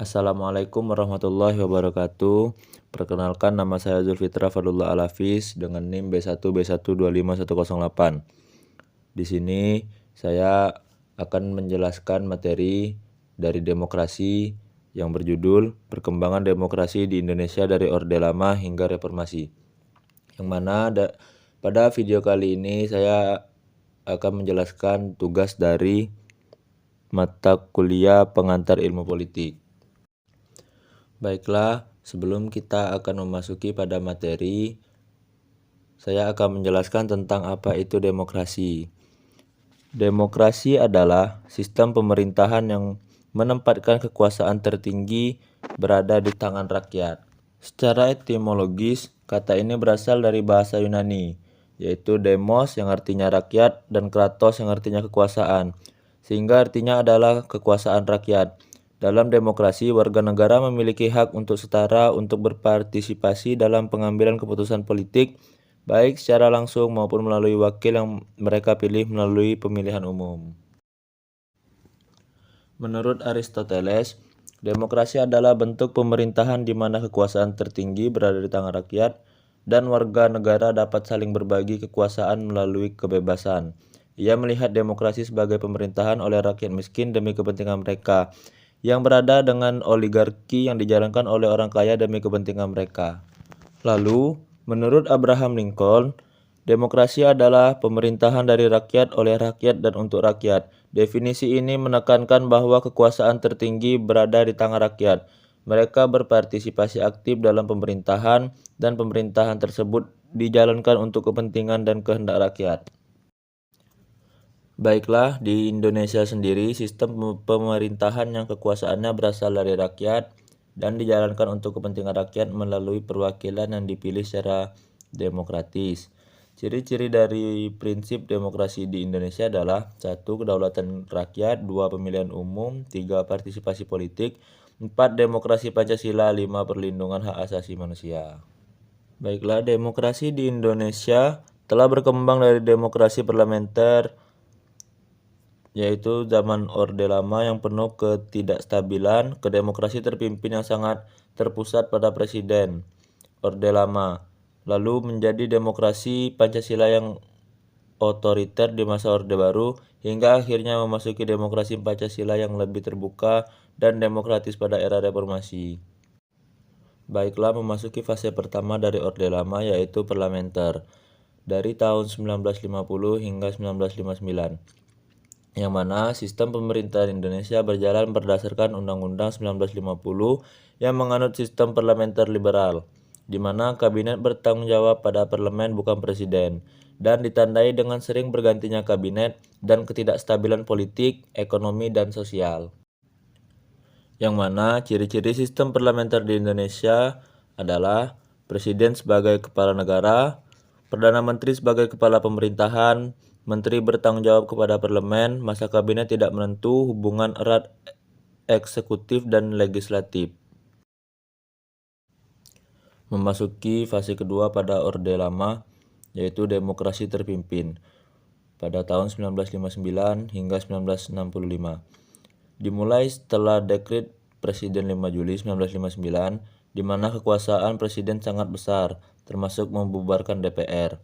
Assalamualaikum warahmatullahi wabarakatuh. Perkenalkan, nama saya Zulfitra Fadlullah Al-Hafiz dengan NIM B1B1251108. Di sini saya akan menjelaskan materi dari demokrasi yang berjudul Perkembangan Demokrasi di Indonesia dari Orde Lama hingga Reformasi. Yang mana pada video kali ini saya akan menjelaskan tugas dari mata kuliah pengantar ilmu politik. Baiklah, sebelum kita akan memasuki pada materi, saya akan menjelaskan tentang apa itu demokrasi. Demokrasi adalah sistem pemerintahan yang menempatkan kekuasaan tertinggi berada di tangan rakyat. Secara etimologis, kata ini berasal dari bahasa Yunani, yaitu demos yang artinya rakyat dan kratos yang artinya kekuasaan, sehingga artinya adalah kekuasaan rakyat. Dalam demokrasi, warga negara memiliki hak untuk setara untuk berpartisipasi dalam pengambilan keputusan politik, baik secara langsung maupun melalui wakil yang mereka pilih melalui pemilihan umum. Menurut Aristoteles, demokrasi adalah bentuk pemerintahan di mana kekuasaan tertinggi berada di tangan rakyat dan warga negara dapat saling berbagi kekuasaan melalui kebebasan. Ia melihat demokrasi sebagai pemerintahan oleh rakyat miskin demi kepentingan mereka, yang berada dengan oligarki yang dijalankan oleh orang kaya demi kepentingan mereka. Lalu, menurut Abraham Lincoln, demokrasi adalah pemerintahan dari rakyat oleh rakyat dan untuk rakyat. Definisi ini menekankan bahwa kekuasaan tertinggi berada di tangan rakyat. Mereka berpartisipasi aktif dalam pemerintahan dan pemerintahan tersebut dijalankan untuk kepentingan dan kehendak rakyat. Baiklah, di Indonesia sendiri, sistem pemerintahan yang kekuasaannya berasal dari rakyat dan dijalankan untuk kepentingan rakyat melalui perwakilan yang dipilih secara demokratis. Ciri-ciri dari prinsip demokrasi di Indonesia adalah 1. Kedaulatan rakyat, 2. Pemilihan umum, 3. Partisipasi politik, 4. Demokrasi Pancasila, 5. Perlindungan hak asasi manusia. Baiklah, demokrasi di Indonesia telah berkembang dari demokrasi parlementer, yaitu zaman Orde Lama yang penuh ketidakstabilan, ke demokrasi terpimpin yang sangat terpusat pada presiden Orde Lama, lalu menjadi demokrasi Pancasila yang otoriter di masa Orde Baru, hingga akhirnya memasuki demokrasi Pancasila yang lebih terbuka dan demokratis pada era reformasi. Baiklah, memasuki fase pertama dari Orde Lama, yaitu parlementer, dari tahun 1950 hingga 1959. Yang mana sistem pemerintahan Indonesia berjalan berdasarkan Undang-Undang 1950 yang menganut sistem parlementer liberal, di mana kabinet bertanggung jawab pada parlemen bukan presiden, dan ditandai dengan sering bergantinya kabinet dan ketidakstabilan politik, ekonomi, dan sosial. Yang mana ciri-ciri sistem parlementer di Indonesia adalah presiden sebagai kepala negara, perdana menteri sebagai kepala pemerintahan, menteri bertanggung jawab kepada parlemen, masa kabinet tidak menentu, hubungan erat eksekutif dan legislatif. Memasuki fase kedua pada Orde Lama, yaitu demokrasi terpimpin, pada tahun 1959 hingga 1965. Dimulai setelah dekret Presiden 5 Juli 1959, di mana kekuasaan presiden sangat besar, termasuk membubarkan DPR,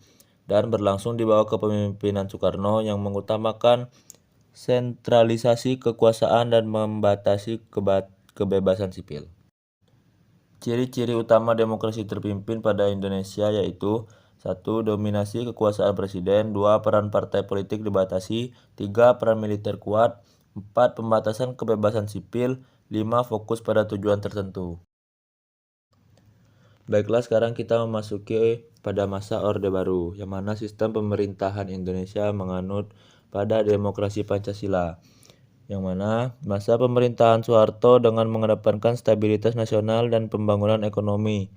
dan berlangsung di bawah kepemimpinan Soekarno yang mengutamakan sentralisasi kekuasaan dan membatasi kebebasan sipil. Ciri-ciri utama demokrasi terpimpin pada Indonesia yaitu 1. Dominasi kekuasaan presiden, 2. Peran partai politik dibatasi, 3. Peran militer kuat, 4. Pembatasan kebebasan sipil, 5. Fokus pada tujuan tertentu. Baiklah, sekarang kita memasuki pada masa Orde Baru, yang mana sistem pemerintahan Indonesia menganut pada demokrasi Pancasila, yang mana masa pemerintahan Soeharto dengan mengedepankan stabilitas nasional dan pembangunan ekonomi.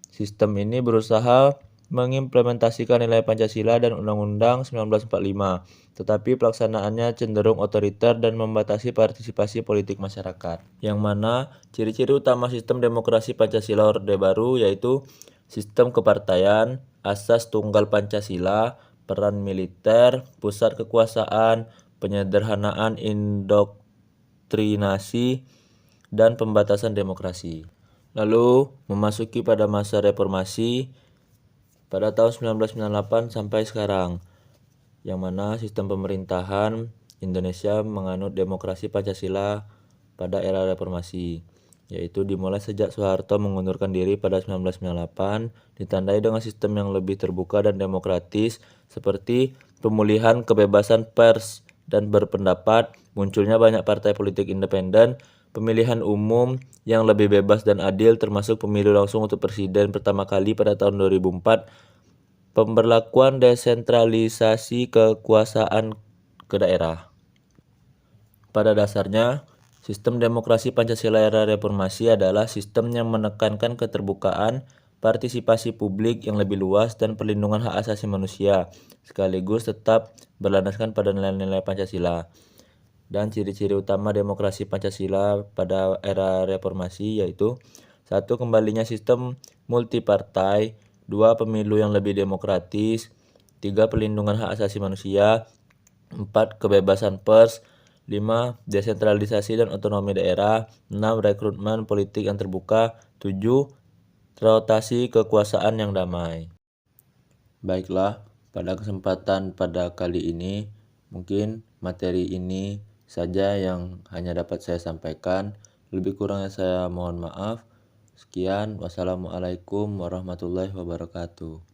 Sistem ini berusaha mengimplementasikan nilai Pancasila dan Undang-Undang 1945, tetapi pelaksanaannya cenderung otoriter dan membatasi partisipasi politik masyarakat. Yang mana ciri-ciri utama sistem demokrasi Pancasila Orde Baru yaitu sistem kepartaian, asas tunggal Pancasila, peran militer, pusat kekuasaan, penyederhanaan indoktrinasi, dan pembatasan demokrasi. Lalu memasuki pada masa reformasi pada tahun 1998 sampai sekarang, yang mana sistem pemerintahan Indonesia menganut demokrasi Pancasila pada era reformasi, yaitu dimulai sejak Soeharto mengundurkan diri pada 1998, ditandai dengan sistem yang lebih terbuka dan demokratis seperti pemulihan kebebasan pers dan berpendapat, munculnya banyak partai politik independen, pemilihan umum yang lebih bebas dan adil termasuk pemilu langsung untuk presiden pertama kali pada tahun 2004, pemberlakuan desentralisasi kekuasaan ke daerah. Pada dasarnya, sistem demokrasi Pancasila era reformasi adalah sistem yang menekankan keterbukaan, partisipasi publik yang lebih luas, dan perlindungan hak asasi manusia, sekaligus tetap berlandaskan pada nilai-nilai Pancasila. Dan ciri-ciri utama demokrasi Pancasila pada era reformasi yaitu: 1. Kembalinya sistem multipartai, 2. Pemilu yang lebih demokratis, 3. Perlindungan hak asasi manusia, 4. Kebebasan pers, 5. Desentralisasi dan otonomi daerah, 6. Rekrutmen politik yang terbuka, 7. Rotasi kekuasaan yang damai. Baiklah, pada kesempatan pada kali ini mungkin materi ini saja yang hanya dapat saya sampaikan. Lebih kurangnya saya mohon maaf. Sekian, wassalamualaikum warahmatullahi wabarakatuh.